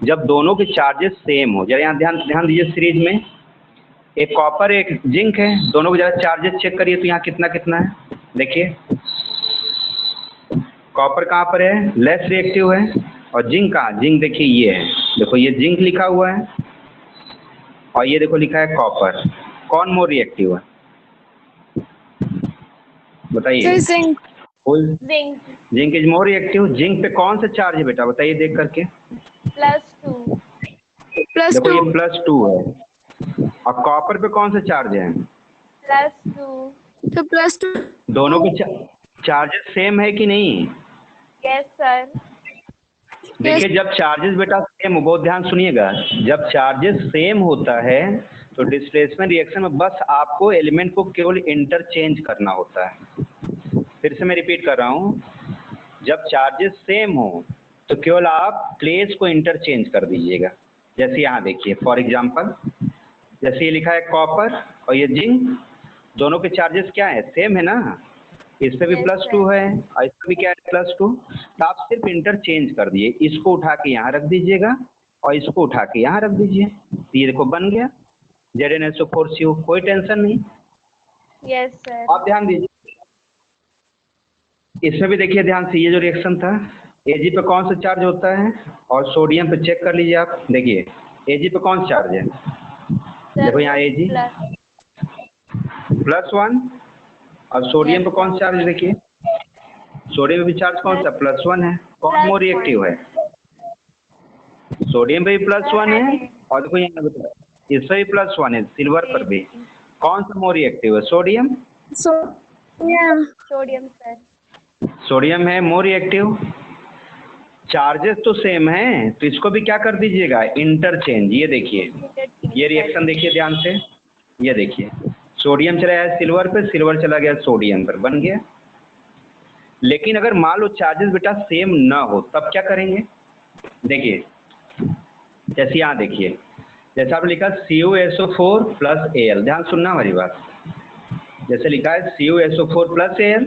जब दोनों के चार्जेस सेम हो। जरा यहाँ ध्यान दीजिए, सीरीज में एक कॉपर एक जिंक है, दोनों के जरा चार्जेस चेक करिए तो यहाँ कितना कितना है। देखिए कॉपर कहाँ पर है? लेस रिएक्टिव है। और जिंक कहाँ? जिंक देखिए ये है, देखो ये जिंक लिखा हुआ है और ये देखो लिखा है कॉपर। कौन मोर रिएक्टिव है बताइए? Zinc. Zinc is more reactive. Zinc पे कौन सा चार्ज है बेटा बताइए देख करके? +2। देखो ये +2 है। और कॉपर पे कौन सा चार्ज है? +2। तो +2। दोनों के चार्जेस सेम है कि नहीं? Yes sir. देखिए जब चार्जेस बेटा सेम हो, बहुत ध्यान सुनिएगा, जब चार्जेस सेम होता है तो डिस्प्लेसमेंट रिएक्शन में बस आपको एलिमेंट को केवल इंटरचेंज करना होता है। फिर से मैं रिपीट कर रहा हूँ, जब चार्जेस सेम हो तो केवल आप प्लेस को इंटरचेंज कर दीजिएगा। जैसे यहाँ देखिए फॉर एग्जांपल, जैसे ये लिखा है कॉपर और ये जिंक, दोनों के चार्जेस क्या है? सेम है ना। इस पे भी +2 है और इस पे भी क्या है? +2। तो आप सिर्फ इंटरचेंज कर दिए, इसको उठा के यहाँ रख दीजिएगा और इसको उठा के यहाँ रख दीजिए, तो ये देखो बन गया ZnSO4Cu। कोई टेंशन नहीं। Yes sir. आप ध्यान दीजिए, इसमें भी देखिए ध्यान से, ये जो रिएक्शन था Ag पे कौन सा चार्ज होता है और सोडियम पे चेक कर लीजिए आप। देखिए Ag पे कौन सा चार्ज है? देखो यहाँ Ag +1 और सोडियम पे कौन सा चार्ज? देखिए सोडियम पे भी चार्ज कौन सा? +1 है। कौन मोर रिएक्टिव है? सोडियम पे भी +1 है और देखो यहाँ इस पे भी +1 है, सिल्वर पर भी। कौन सा मोर रिएक्टिव है? सोडियम। Sodium sir. सोडियम है मोर रिएक्टिव। चार्जेस तो सेम है तो इसको भी क्या कर दीजिएगा? इंटरचेंज। ये देखिए ये रिएक्शन देखिए ध्यान से, ये देखिए सोडियम चला गया सिल्वर पे, सिल्वर चला गया सोडियम पर, बन गया। लेकिन अगर मान लो चार्जेस बेटा सेम ना हो तब क्या करेंगे? देखिए जैसे यहाँ देखिए, जैसे आपने लिखा CuSO4 + Al, ध्यान सुनना हमारी बात। जैसे लिखा है CuSO4 + Al,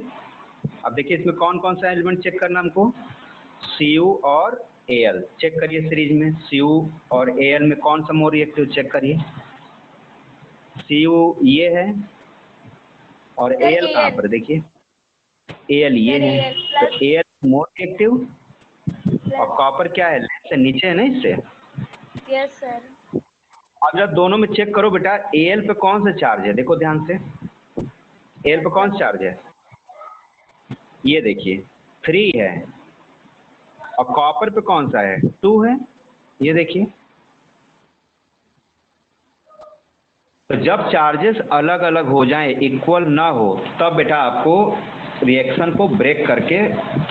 अब देखिए इसमें कौन कौन सा एलिमेंट चेक करना हमको? Cu और Al चेक करिए सीरीज में। Cu और Al में कौन सा मोर रिएक्टिव चेक करिए? Cu ये है और Al कहाँ पर? देखिए Al ये है, तो Al मोर रिएक्टिव और कॉपर क्या है? लेस है, नीचे है ना इससे। Yes sir. अब जब दोनों में चेक करो बेटा, Al पे कौन सा चार्ज है? देखो ध्यान से, Al पे कौन सा चार्ज है? ये देखिए 3 है। और कॉपर पे कौन सा है? 2 है। ये देखिए, तो जब चार्जेस अलग अलग हो जाएं, इक्वल ना हो, तब बेटा आपको रिएक्शन को ब्रेक करके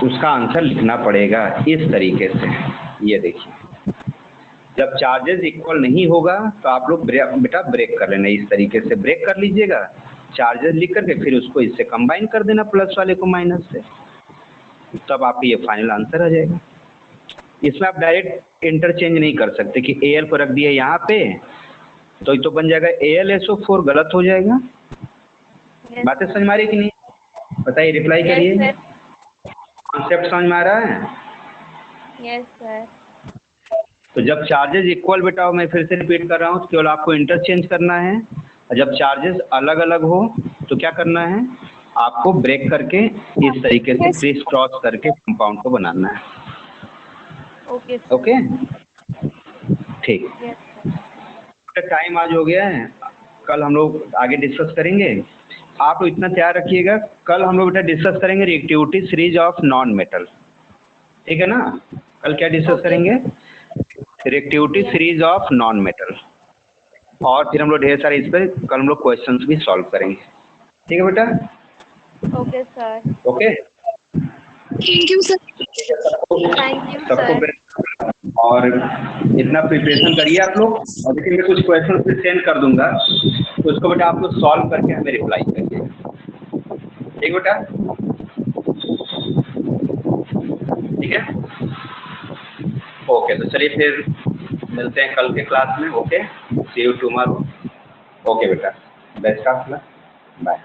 उसका आंसर लिखना पड़ेगा इस तरीके से। ये देखिए जब चार्जेस इक्वल नहीं होगा तो आप लोग बेटा ब्रेक कर लेना, इस तरीके से ब्रेक कर लीजिएगा, चार्जेस लिख करके फिर उसको इससे कंबाइन कर देना प्लस वाले को माइनस से, तब आपको ये फाइनल आंसर आ जाएगा। इसमें आप डायरेक्ट इंटरचेंज नहीं कर सकते कि AL को रख दिया यहाँ पे तो बन जाएगा AlSO4, गलत हो जाएगा। बातें समझ में आ रही कि नहीं? बताइए, रिप्लाई करिए। कॉन्सेप्ट समझ में आ रहा है? Yes sir. तो जब चार्जेस इक्वल बेटा, मैं फिर से रिपीट कर रहा हूँ, तो केवल आपको इंटरचेंज करना है, और जब चार्जेस अलग अलग हो तो क्या करना है, आपको ब्रेक करके इस तरीके से क्रिस क्रॉस करके कंपाउंड को बनाना है। Okay sir. ओके, ठीक। Yes sir. टाइम आज हो गया है, कल हम लोग आगे डिस्कस करेंगे। आप लोग इतना तैयार रखिएगा, कल हम लोग बेटा डिस्कस करेंगे reactivity series of non metal, ठीक है ना? कल क्या डिस्कस करेंगे? Reactivity series of non metal, और फिर हम लोग ढेर सारे इस पर कल हम लोग क्वेश्चंस भी सॉल्व करेंगे, ठीक है बेटा? Okay sir. Okay, Thank you, sir. Thank you सबको सर। और इतना प्रिपरेशन करिए आप लोग, और देखिए मैं कुछ क्वेश्चन भी सेंड कर दूंगा, तो उसको बेटा आप लोग सॉल्व करके हमें रिप्लाई करिए, ठीक बेटा? ठीक है, ओके। तो चलिए फिर मिलते हैं कल के क्लास में। Okay, see you tomorrow. Okay बेटा, बेस्ट ऑफ लक, बाय।